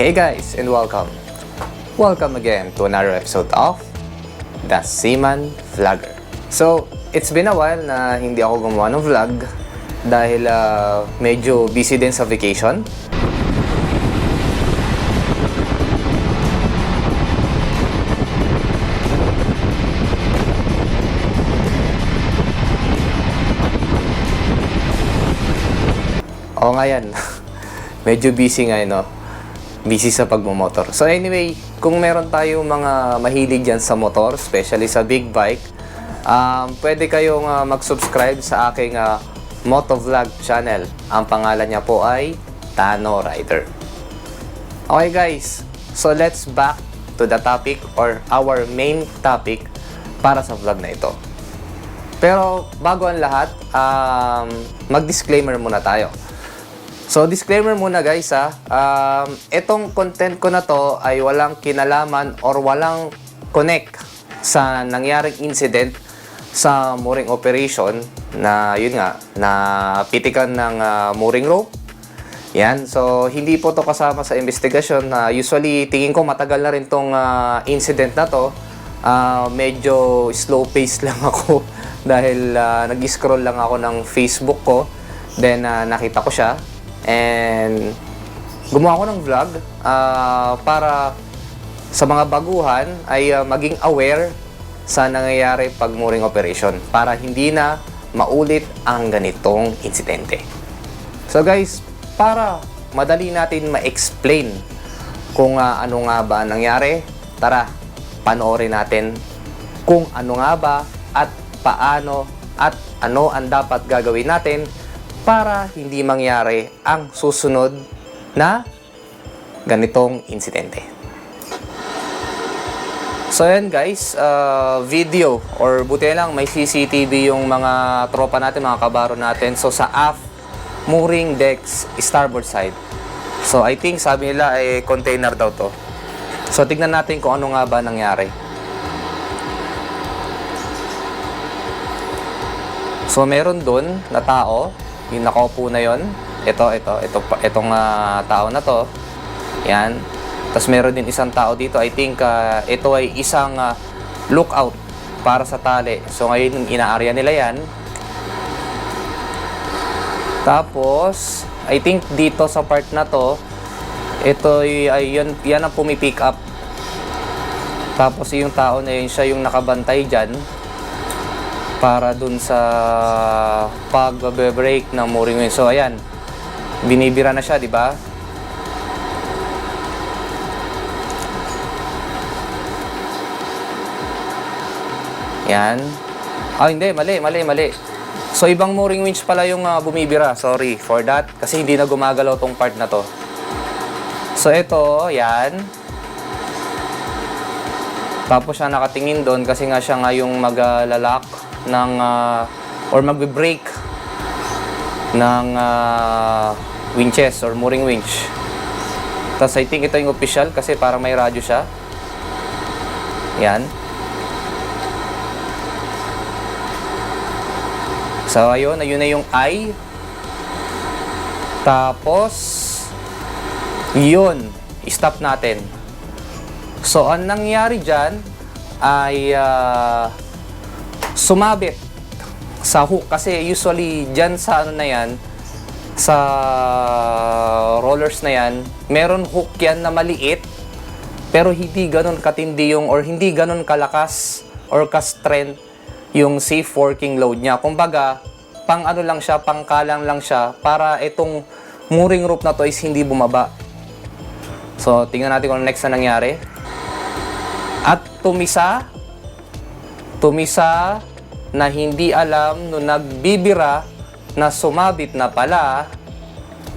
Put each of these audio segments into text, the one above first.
Hey guys, and welcome. Welcome again to another episode of The Seaman Vlogger. So, it's been a while na hindi ako gumawa ng vlog dahil medyo busy din sa vacation. Oo nga yan. Medyo busy nga no? Busy sa pagmumotor. So anyway, kung meron tayong mga mahilig dyan sa motor, especially sa big bike, pwede kayong mag-subscribe sa aking motovlog channel. Ang pangalan niya po ay Tano Rider. Okay guys, so let's back to the topic or our main topic para sa vlog na ito. Pero bago ang lahat, mag-disclaimer muna tayo. So, disclaimer muna guys itong content ko na to ay walang kinalaman or walang connect sa nangyaring incident sa mooring operation na yun nga, na pitikan ng mooring rope. Yan, so hindi po to kasama sa investigasyon. Usually, tingin ko matagal na rin tong incident na to. Medyo slow pace lang ako dahil nag-scroll lang ako ng Facebook ko. Then, nakita ko siya. And gumawa ko ng vlog para sa mga baguhan ay maging aware sa nangyayari pag mooring operation para hindi na maulit ang ganitong insidente. So guys, para madali natin ma-explain kung ano nga ba nangyari, tara, panoorin natin kung ano nga ba at paano at ano ang dapat gagawin natin para hindi mangyari ang susunod na ganitong insidente. So yan guys, video or buti lang may CCTV yung mga tropa natin, mga kabaro natin. So sa aft mooring decks starboard side. So I think sabi nila ay container daw to. So tignan natin kung ano nga ba nangyari. So meron dun na tao, yung nakaupo na yon, itong tao na to, yan. Tapos meron din isang tao dito, I think ito ay isang lookout para sa tali. So ngayon inaarya nila yan. Tapos I think dito sa part na to, ito ay yan ang pumipick up. Tapos yung tao na yun, siya yung nakabantay dyan para dun sa pag-break ng mooring wing. So ayan, binibira na siya, di ba? Yan. Hindi, mali. So ibang mooring winch pala yung bumibira. Sorry for that kasi hindi na gumagalaw tong part na to. So ito, yan. Tapos siya nakatingin doon kasi nga siya nga yung maglalak ng or magbe-break ng winches or mooring winch. Tapos I think ito yung official kasi parang may radyo siya. Yan. So ayun na yung I. Tapos yun, stop natin. So ang nangyari dyan ay sumabit sa hook kasi usually dyan sa ano na yan, sa rollers na yan, meron hook yan na maliit pero hindi ganun katindi yung or hindi ganun kalakas or ka-strength yung safe working load niya. Kumbaga, pang ano lang siya, pangkalang lang siya para itong mooring rope na to is hindi bumaba. So, tingnan natin kung next na nangyari. At tumisa na hindi alam nung nagbibira na sumabit na pala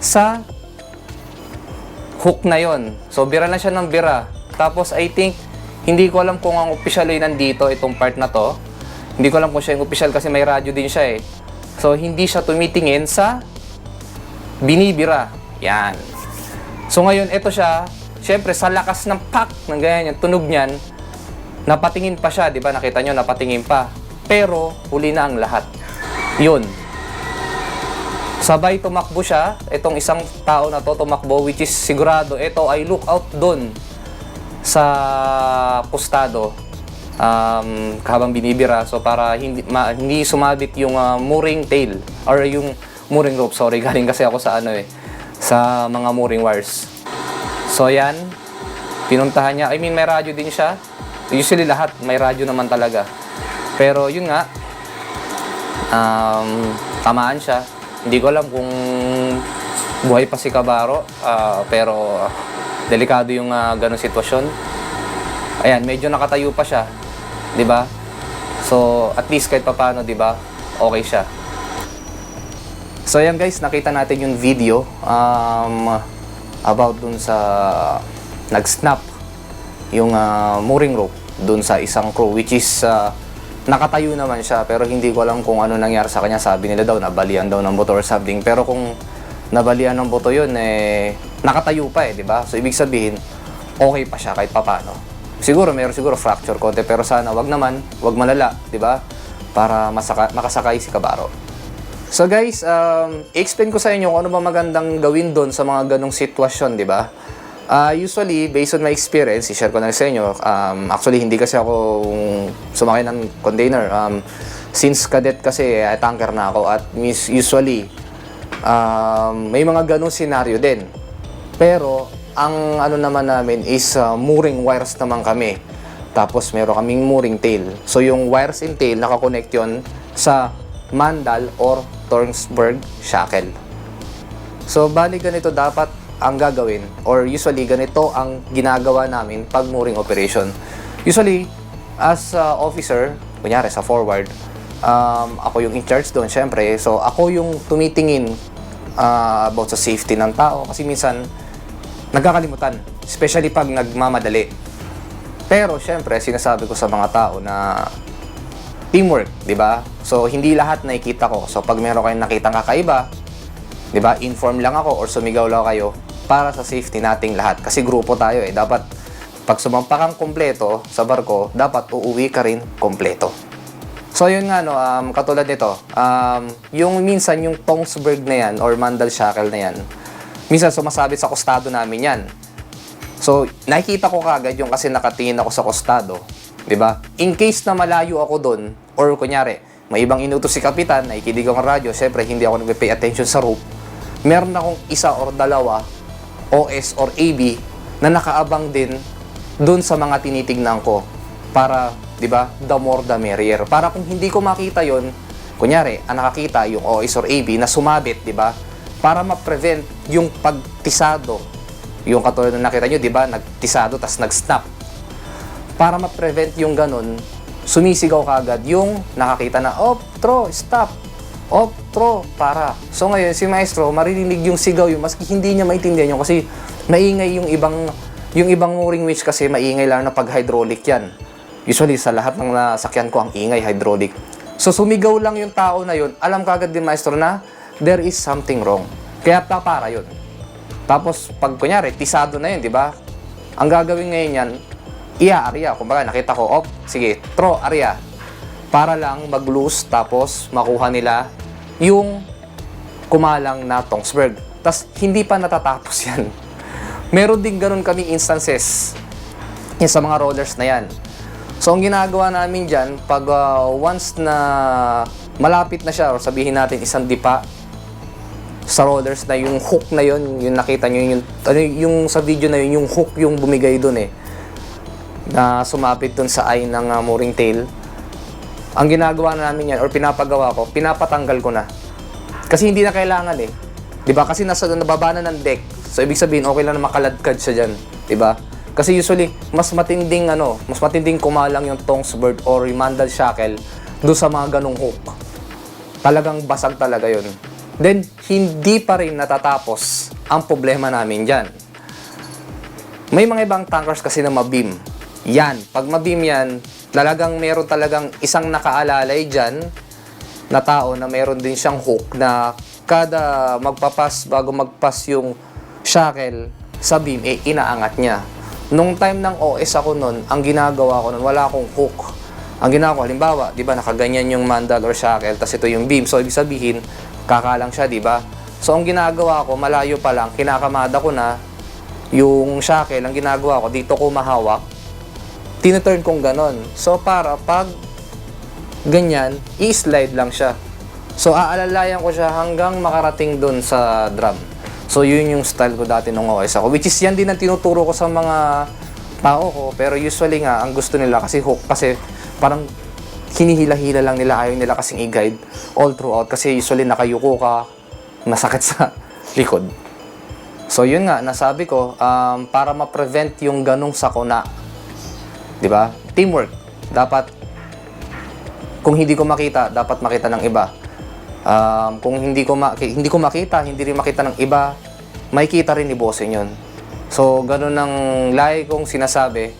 sa hook na yon. So, bira na siya ng bira. Tapos, I think, hindi ko alam kung ang official ay nandito, itong part na to. Hindi ko alam kung siya yung official kasi may radyo din siya eh. So, hindi siya tumitingin sa binibira. Yan. So, ngayon, ito siya. Siyempre, sa lakas ng pak, ng ganyan, yung tunog niyan, napatingin pa siya, di ba? Nakita nyo, napatingin pa. Pero, huli na ang lahat. Yun. Sabay tumakbo siya, itong isang tao na to tumakbo, which is sigurado ito ay lookout doon sa pustado habang binibira. So para hindi sumabit yung mooring tail or yung mooring rope, sorry, galing kasi ako sa sa mga mooring wires. So yan, pinuntahan niya. I mean, may radyo din siya. Usually lahat may radyo naman talaga. Pero yun nga, tamaan siya. Hindi ko alam kung buhay pa si Kabaro, pero delikado yung ganong sitwasyon. Ayan, medyo nakatayo pa siya, 'di ba? So, at least kahit papaano, 'di ba? Okay siya. So, ayan guys, nakita natin yung video about dun sa nag-snap yung mooring rope dun sa isang crew, which is nakatayo naman siya, pero hindi ko alam kung ano nangyari sa kanya. Sabi nila daw nabalian daw ng buto or something, pero kung nabalian ng buto yun, nakatayo pa, di ba? So ibig sabihin okay pa siya kahit papano. Siguro meron fracture konti, pero sana wag malala, di ba? Para makasakay si Kabaro. So guys, i-explain ko sa inyo kung ano ba magandang gawin doon sa mga ganong sitwasyon, di ba? Usually, based on my experience, i-share ko na sa inyo. Actually, hindi kasi ako sumakay ng container. Since cadet kasi, tanker na ako. At usually, may mga ganong scenario din. Pero, ang ano naman namin is mooring wires naman kami. Tapos, meron kaming mooring tail. So, yung wires and tail, nakakonect yun sa mandal or Tornsberg shackle. So, bali ganito dapat ang gagawin, or usually ganito ang ginagawa namin pag mooring operation. Usually, as officer, kunyari sa forward, ako yung in charge doon, syempre. So, ako yung tumitingin about sa safety ng tao kasi minsan nagkakalimutan, especially pag nagmamadali. Pero, syempre, sinasabi ko sa mga tao na teamwork, di ba? So, hindi lahat nakikita ko. So, pag meron kayong nakitang kakaiba, di ba, inform lang ako or sumigaw lang kayo para sa safety nating lahat. Kasi grupo tayo Dapat pag sumampa kang kompleto sa barko, dapat uuwi ka rin kompleto. So yun nga katulad nito, yung minsan yung Tornsberg na yan or Mandal shackle na yan, minsan sumasabit sa kostado namin yan. So nakikita ko kagad yung kasi nakatingin ako sa kostado, 'di ba? In case na malayo ako doon or kunyari may ibang inutos si kapitan, nakikinig ako ng radyo, syempre hindi ako nagpe-pay attention sa rope. Meron akong isa or dalawa OS or AB na nakaabang din doon sa mga tinitignan ko para, di ba, the more the merrier. Para kung hindi ko makita yon, kunyari, ang nakakita yung OS or AB na sumabit, di ba, para ma-prevent yung pagtisado. Yung katulad na nakita nyo, di ba, nagtisado tas nag-snap. Para ma-prevent yung ganun, sumisigaw kagad yung nakakita na, throw, stop. Throw, para. So ngayon, si Maestro, maririnig yung sigaw yun, maski hindi niya maintindihan yun kasi maingay yung ibang mooring winch kasi maingay lang na pag hydraulic yan. Usually, sa lahat ng nasakyan ko, ang ingay, hydraulic. So sumigaw lang yung tao na yun, alam kagad din Maestro na there is something wrong. Kaya para yun. Tapos, pag kunyari, tisado na yun, di ba? Ang gagawin ngayon yan, area. Kumbaga, nakita ko, sige, throw, area. Para lang mag-loose, tapos makuha nila yung kumalang na Tornsberg. Tas hindi pa natatapos yan. Meron din ganun kaming instances sa mga rollers na yan. So, ang ginagawa namin dyan, pag once na malapit na siya, or sabihin natin isang dipa sa rollers na yung hook na yun, yung nakita nyo, yung sa video na yun, yung hook yung bumigay dun na sumapit dun sa eye ng mooring tail. Ang ginagawa na namin yan, or pinapagawa ko, pinapatanggal ko na. Kasi hindi na kailangan Diba? Kasi nababa na ng deck. So, ibig sabihin, okay lang na makaladkad siya dyan. Diba? Kasi usually, mas matinding kumalang yung Tornsberg or yung Mandal shackle doon sa mga ganong hook. Talagang basag talaga yun. Then, hindi pa rin natatapos ang problema namin dyan. May mga ibang tankers kasi na mabeam. Yan. Pag mabeam yan, talagang meron talagang isang nakaalalay dyan na tao na meron din siyang hook na kada bago magpas yung shackle sa beam, inaangat niya. Nung time ng OS ako nun, ang ginagawa ko nun, wala akong hook. Ang ginagawa ko, halimbawa, di ba, nakaganyan yung mandal or shackle, tas ito yung beam. So, ibig sabihin, kakalang siya, di ba? So, ang ginagawa ko, malayo pa lang, kinakamada ko na yung shackle, ang ginagawa ko, dito ko mahawak, tineturn kong ganon. So, para pag ganyan, i-slide lang siya. So, aalalayan ko siya hanggang makarating dun sa drum. So, yun yung style ko dati nung OS ako. Which is, yan din ang tinuturo ko sa mga tao ko. Pero usually nga, ang gusto nila kasi hook. Kasi parang hinihila-hila lang nila. Ayaw nila kasing i-guide all throughout. Kasi usually nakayuko ka, masakit sa likod. So, yun nga, nasabi ko, para ma-prevent yung ganong sakuna. Diba? Teamwork. Dapat, kung hindi ko makita, dapat makita ng iba. Kung hindi ko makita, hindi rin makita ng iba, makikita rin ni bossing yun. So, ganun ang lagi kong sinasabi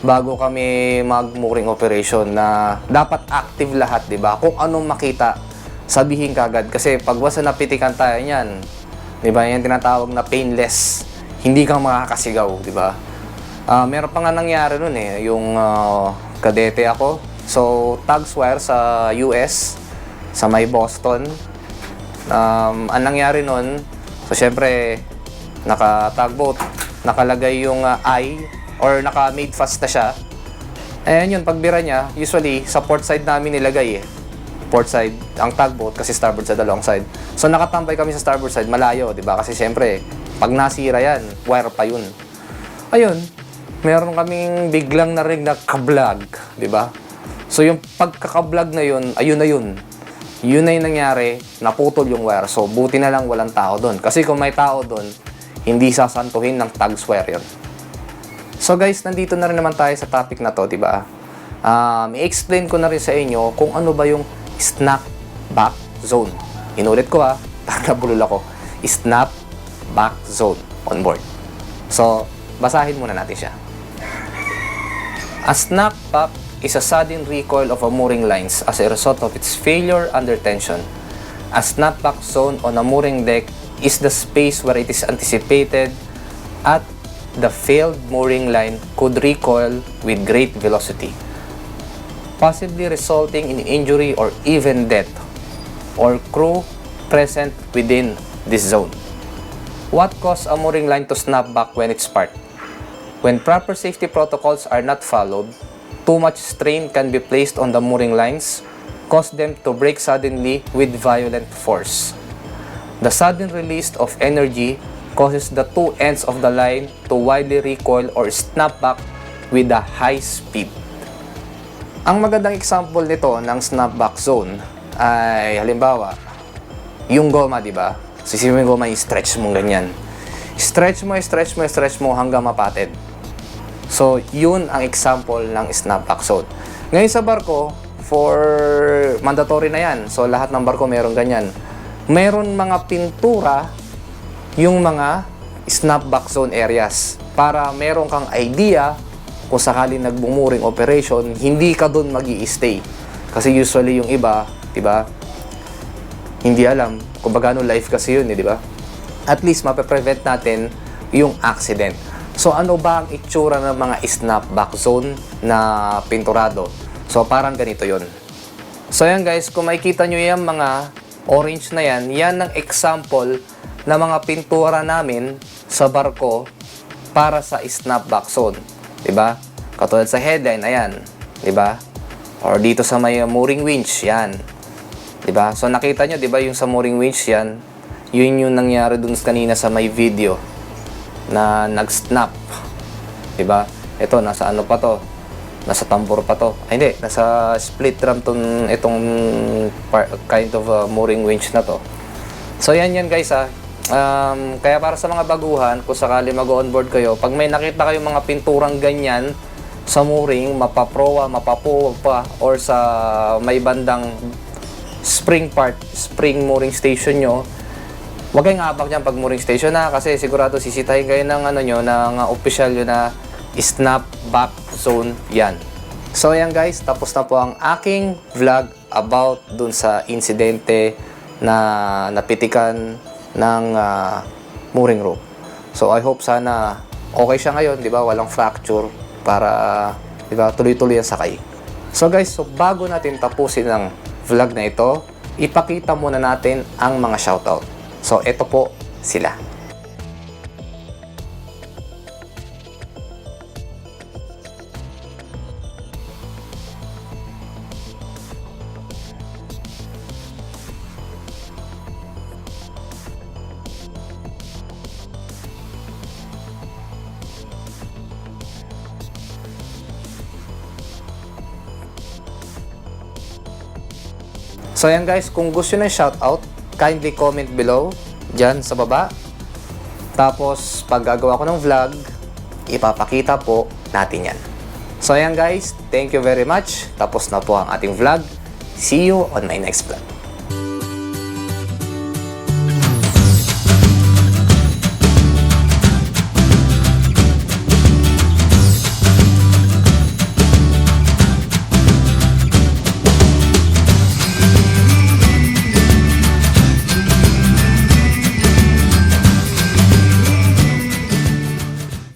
bago kami mag-mooring operation na dapat active lahat, di ba? Kung anong makita, sabihin kagad. Kasi pag wasa napitikan tayo niyan, di ba? Yan tinatawag na painless. Hindi kang makakasigaw, di ba? Meron pa nga nangyari nun yung kadete ako. So, tags wire sa US, sa may Boston. Ang nangyari nun, so syempre, naka-tugboat, nakalagay yung eye, or naka-made fast na siya. Ayan yun, pagbira niya, usually, sa port side namin nilagay Port side, ang tugboat, kasi starboard side, along side. So, nakatambay kami sa starboard side, malayo, di ba? Kasi syempre, pag nasira yan, wire pa yun. Ayun, meron kaming biglang narinig na kablag, di ba? So, yung pagkakablag na yun, ayun na yun. Yun na yung nangyari, naputol yung wire. So, buti na lang walang tao doon. Kasi kung may tao doon, hindi sasantuhin ng tags wire yun. So, guys, nandito na rin naman tayo sa topic na to, di ba? I-explain ko na rin sa inyo kung ano ba yung snapback zone. Inulit ko para nabulol ako. Snapback zone on board. So, basahin muna natin siya. A snapback is a sudden recoil of a mooring lines as a result of its failure under tension. A snapback zone on a mooring deck is the space where it is anticipated at the failed mooring line could recoil with great velocity, possibly resulting in injury or even death, or crew present within this zone. What causes a mooring line to snap back when it's parked? When proper safety protocols are not followed, too much strain can be placed on the mooring lines, cause them to break suddenly with violent force. The sudden release of energy causes the two ends of the line to widely recoil or snap back with a high speed. Ang magandang example nito ng snapback zone ay halimbawa, yung goma, di ba? Sisipin mo yung goma, i-stretch mo ganyan. Stretch mo hanggang mapatid. So, yun ang example ng snapback zone. Ngayon sa barko, for mandatory na yan. So, lahat ng barko meron ganyan. Meron mga pintura yung mga snapback zone areas para meron kang idea kung sakali nagbumuring operation, hindi ka doon magi-stay. Kasi usually yung iba, di ba? Hindi alam kung bagano life kasi yun, di ba? At least mape-prevent natin yung accident. So, ano ba ang itsura ng mga snapback zone na pinturado? So, parang ganito yon. So, yan guys, kung makikita nyo yung mga orange na yan, yan ang example na mga pintura namin sa barko para sa snapback zone. Diba? Katulad sa headline, ayan. Diba? Or dito sa may mooring winch, yan. Diba? So, nakita nyo, diba, yung sa mooring winch, yan. Yun yung nangyari dun kanina sa may video na nag-snap. Diba? Ito, nasa ano pa to? Nasa tambor pa to. Ay, hindi. Nasa split drum itong kind of mooring winch na to. So, yan guys kaya para sa mga baguhan, kung sakali mag-onboard kayo, pag may nakita kayong mga pinturang ganyan sa mooring, mapaproa, mapapuwa pa, or sa may bandang spring mooring station nyo, huwag kayong abak dyan pag mooring station na, kasi sigurado sisitahin kayo ng ng official yun na snapback zone yan. So ayan guys, tapos na po ang aking vlog about dun sa insidente na napitikan ng mooring rope. So I hope sana okay siya ngayon, di ba? Walang fracture para, di ba, tuloy-tuloy ang sakay. So guys, so bago natin tapusin ang vlog na ito, ipakita muna natin ang mga shoutout. So, ito po sila. So ayan guys, kung gusto nyo ng shoutout, kindly comment below, dyan sa baba. Tapos pag gagawa ko ng vlog, ipapakita po natin yan. So ayan guys, thank you very much. Tapos na po ang ating vlog. See you on my next vlog.